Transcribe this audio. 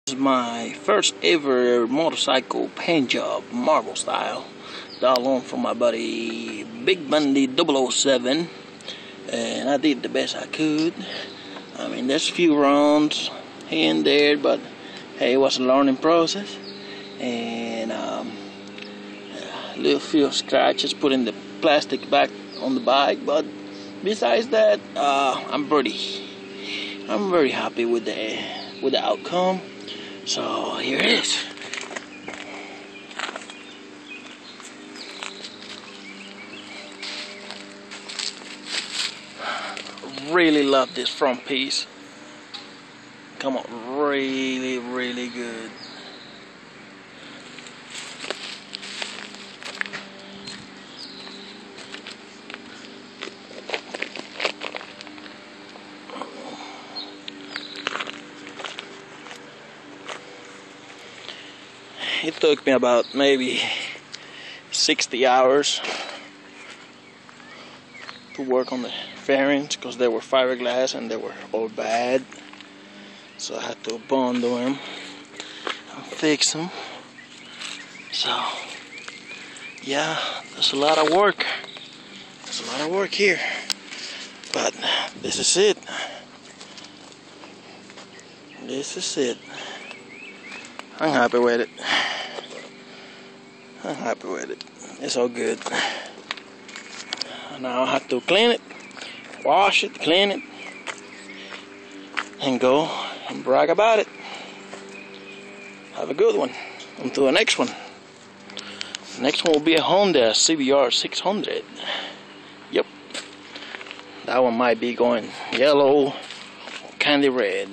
This is my first ever motorcycle paint job, marble style. All on from my buddy Big Bundy 007, and I did the best I could. I mean, there's a few runs here and there, but hey, it was a learning process. And a little few scratches putting the plastic back on the bike, but besides that, I'm very happy with the outcome. So here it is. Really love this front piece. Come on, really good. It took me about maybe 60 hours to work on the fairings because they were fiberglass and they were all bad. So I had to bundle them and fix them. So yeah, there's a lot of work. There's a lot of work here. But this is it. This is it. I'm happy with it. I'm happy with it. It's all good. Now I have to clean it, wash it, clean it, and go and brag about it. Have a good one. On to the next one. The next one will be a Honda CBR 600. Yep. That one might be going yellow or candy red.